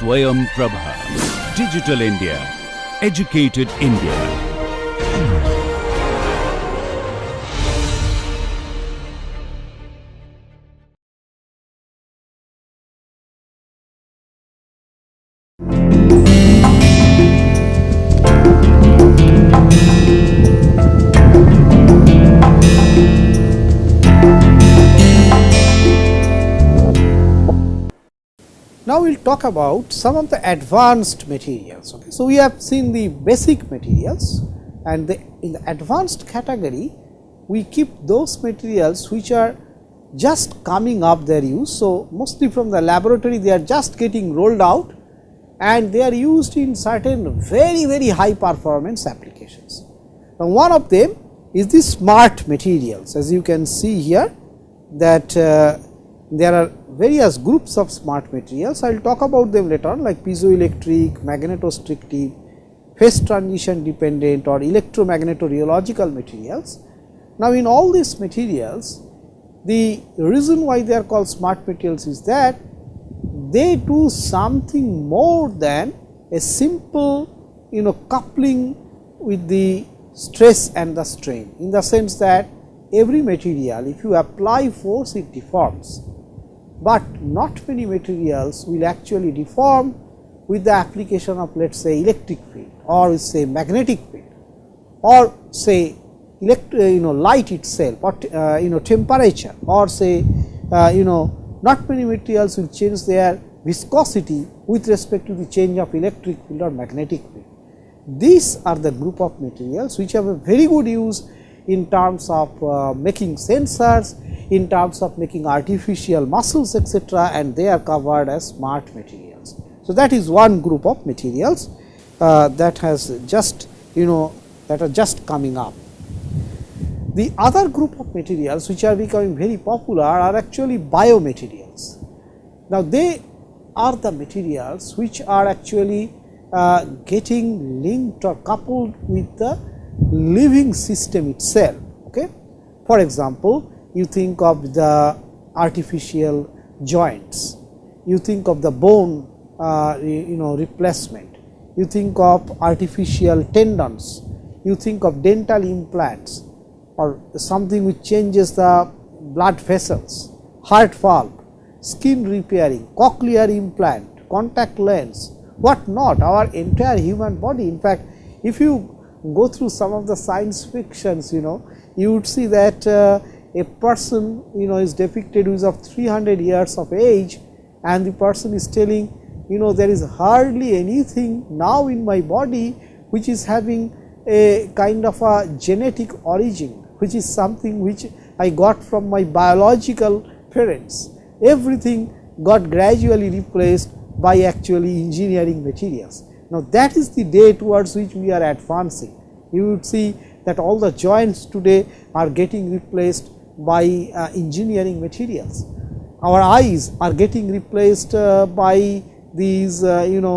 Swayam Prabha. Digital India. Educated India. Now, we will talk about some of the advanced materials. Okay. So, we have seen the basic materials, and in the advanced category we keep those materials which are just coming up their use. So, mostly from the laboratory they are just getting rolled out and they are used in certain very high performance applications. Now, one of them is the smart materials. As you can see here that there are various groups of smart materials. I will talk about them later on, like piezoelectric, magnetostrictive, phase transition dependent or electromagnetorheological materials. Now, in all these materials, the reason why they are called smart materials is that they do something more than a simple coupling with the stress and the strain, in the sense that every material, if you apply force, it deforms, but not many materials will actually deform with the application of, let us say, electric field or say magnetic field or say light itself or temperature, or say not many materials will change their viscosity with respect to the change of electric field or magnetic field. These are the group of materials which have a very good use in terms of making sensors, in terms of making artificial muscles, etc., and they are covered as smart materials. So, that is one group of materials that has just that are just coming up. The other group of materials which are becoming very popular are actually biomaterials. Now, they are the materials which are actually getting linked or coupled with the living system itself. Okay. For example, you think of the artificial joints, you think of the bone replacement, you think of artificial tendons, you think of dental implants or something which changes the blood vessels, heart valve, skin repairing, cochlear implant, contact lens, what not, our entire human body. In fact, if you go through some of the science fictions, you would see that a person is depicted who is of 300 years of age, and the person is telling there is hardly anything now in my body which is having a kind of a genetic origin, which is something which I got from my biological parents. Everything got gradually replaced by actually engineering materials. Now, that is the day towards which we are advancing. You would see that all the joints today are getting replaced by engineering materials. Our eyes are getting replaced by these the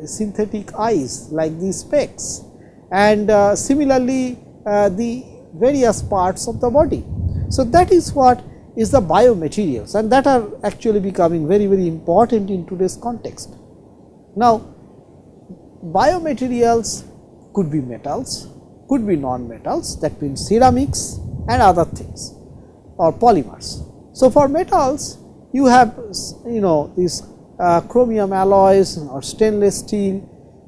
synthetic eyes like these specs, and similarly the various parts of the body. So, that is what is the biomaterials, and that are actually becoming very important in today's context. Now, biomaterials could be metals, could be non-metals, that means ceramics and other things, or polymers. So, for metals you have these chromium alloys or stainless steel.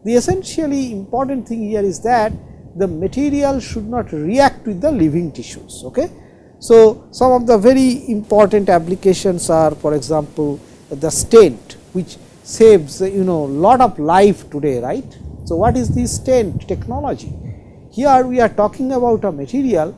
The essentially important thing here is that the material should not react with the living tissues. Okay. So, some of the very important applications are, for example, the stent, which saves lot of life today, right. So, what is the stent technology? Here we are talking about a material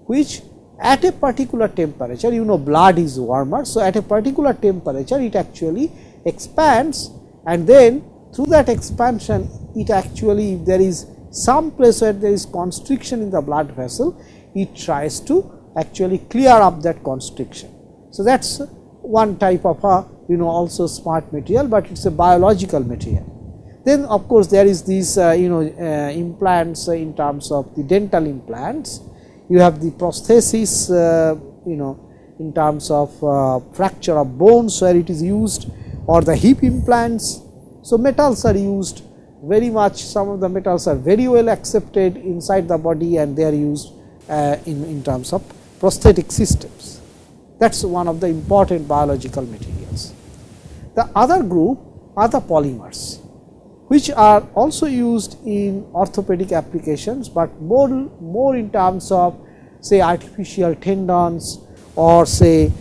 which at a particular temperature, blood is warmer. So, at a particular temperature it actually expands, and then through that expansion it actually, if there is some place where there is constriction in the blood vessel, it tries to actually clear up that constriction. So, that is one type of a also smart material, but it is a biological material. Then of course, there is these implants in terms of the dental implants. You have the prosthesis in terms of fracture of bones, where it is used, or the hip implants. So, metals are used very much, some of the metals are very well accepted inside the body and they are used in terms of prosthetic systems. That is one of the important biological materials. The other group are the polymers, which are also used in orthopedic applications, but more in terms of say artificial tendons or say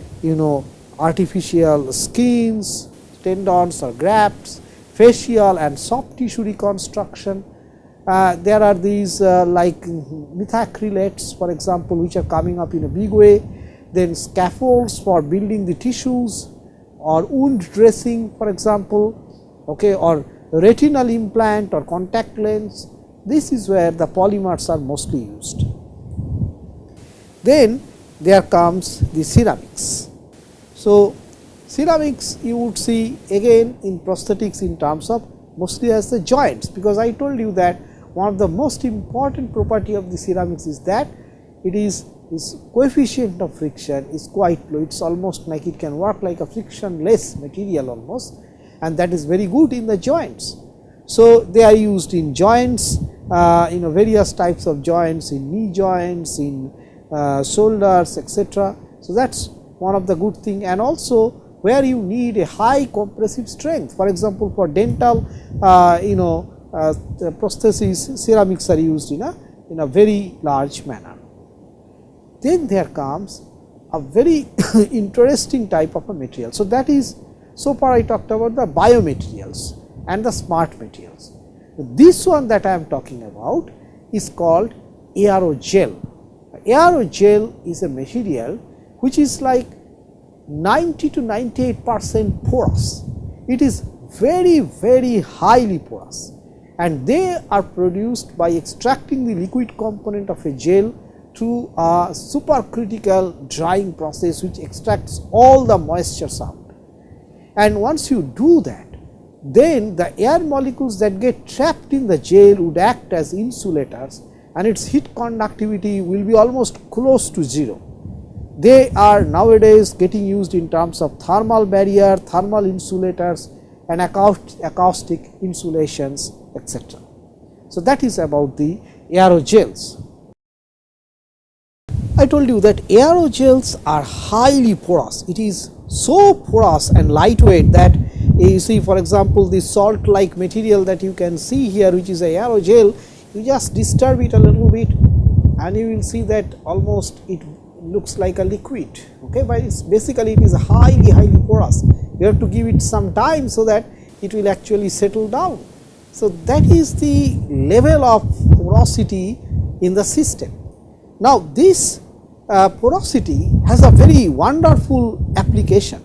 artificial skins, tendons or grafts, facial and soft tissue reconstruction. There are these like methacrylates, for example, which are coming up in a big way, then scaffolds for building the tissues or wound dressing, for example, okay, or retinal implant or contact lens. This is where the polymers are mostly used. Then there comes the ceramics. So, ceramics you would see again in prosthetics in terms of mostly as the joints, because I told you that one of the most important property of the ceramics is that it is its coefficient of friction is quite low. It is almost like it can work like a frictionless material almost, and that is very good in the joints. So, they are used in joints, various types of joints, in knee joints, in shoulders, etc. So, that is one of the good thing, and also where you need a high compressive strength. For example, for dental prosthesis, ceramics are used in a very large manner. Then there comes a very interesting type of a material. So, that is, so far I talked about the biomaterials and the smart materials. This one that I am talking about is called aerogel. Aerogel is a material which is like 90 to 98% porous. It is very highly porous, and they are produced by extracting the liquid component of a gel through a supercritical drying process which extracts all the moisture out. And once you do that, then the air molecules that get trapped in the gel would act as insulators, and its heat conductivity will be almost close to 0. They are nowadays getting used in terms of thermal barrier, thermal insulators and acoustic insulations, etc. So, that is about the aerogels. I told you that aerogels are highly porous. It is so porous and lightweight that you see, for example, the salt like material that you can see here, which is a aerogel, you just disturb it a little bit and you will see that almost it looks like a liquid, okay, but it's basically it is highly porous. You have to give it some time so that it will actually settle down. So, that is the level of porosity in the system. Now, this porosity has a very wonderful application.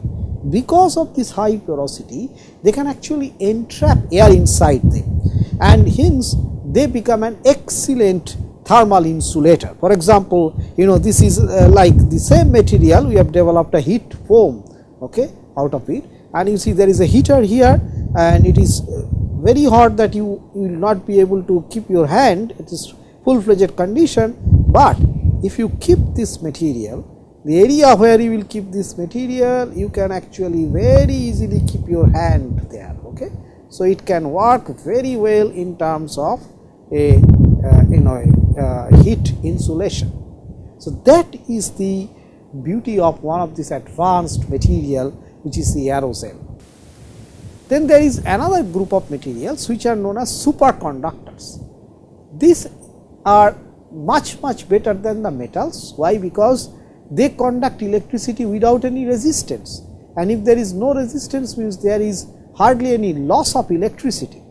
Because of this high porosity, they can actually entrap air inside them, and hence they become an excellent thermal insulator. For example, this is like the same material, we have developed a heat foam, okay, out of it, and you see there is a heater here, and it is very hot that you will not be able to keep your hand, it is full-fledged condition. But if you keep this material, the area where you will keep this material, you can actually very easily keep your hand there, okay. So, it can work very well in terms of a heat insulation. So, that is the beauty of one of this advanced material, which is the aerogel. Then there is another group of materials which are known as superconductors. These are much better than the metals. Why? Because they conduct electricity without any resistance, and if there is no resistance, means there is hardly any loss of electricity,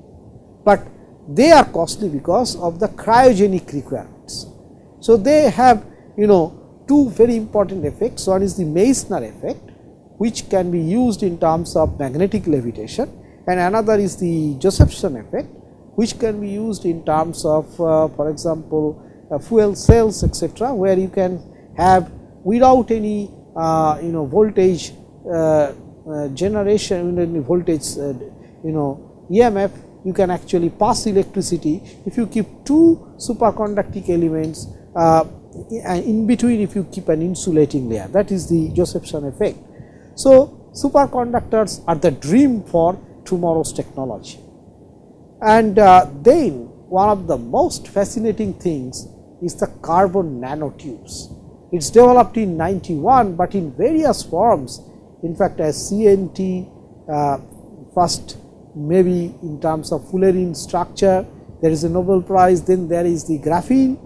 but they are costly because of the cryogenic requirements. So, they have two very important effects. One is the Meissner effect, which can be used in terms of magnetic levitation, and another is the Josephson effect, which can be used in terms of for example, fuel cells, etc., where you can have without any voltage generation, any voltage EMF, you can actually pass electricity if you keep two superconducting elements, and in between if you keep an insulating layer. That is the Josephson effect. So, superconductors are the dream for tomorrow's technology. And then one of the most fascinating things is the carbon nanotubes. It is developed in 91, but in various forms, in fact as CNT first, maybe in terms of fullerene structure, there is a Nobel Prize, then there is the graphene,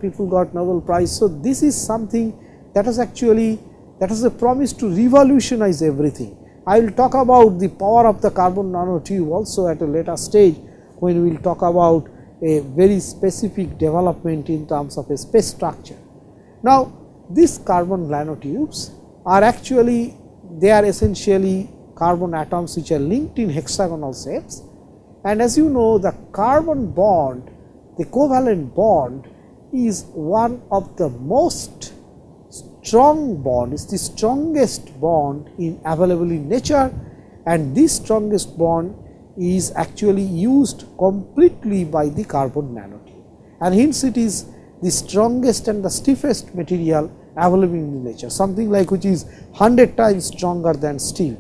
people got Nobel Prize. So, this is something that has actually, that has a promise to revolutionize everything. I will talk about the power of the carbon nanotube also at a later stage, when we will talk about a very specific development in terms of a space structure. Now, these carbon nanotubes are actually, they are essentially carbon atoms which are linked in hexagonal shapes, and as you know, the carbon bond, the covalent bond is one of the most strong bond, is the strongest bond available in nature, and this strongest bond is actually used completely by the carbon nanotube, and hence it is the strongest and the stiffest material available in nature, something like which is 100 times stronger than steel.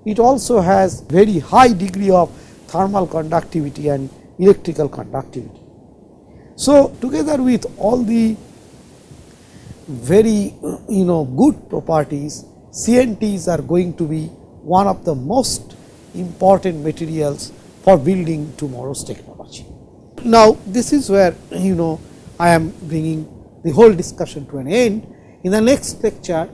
It also has very high degree of thermal conductivity and electrical conductivity. So, together with all the very good properties, CNTs are going to be one of the most important materials for building tomorrow's technology. Now, this is where I am bringing the whole discussion to an end. In the next lecture,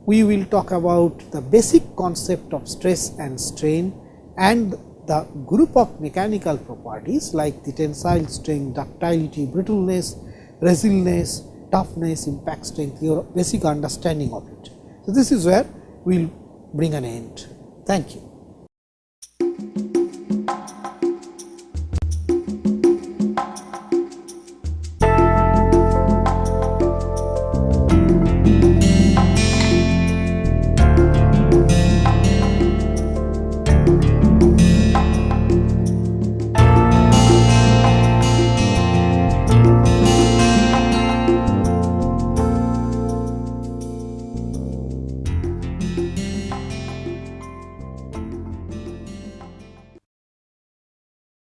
we will talk about the basic concept of stress and strain and the group of mechanical properties like the tensile strength, ductility, brittleness, resilience, toughness, impact strength, your basic understanding of it. So, this is where we will bring an end. Thank you.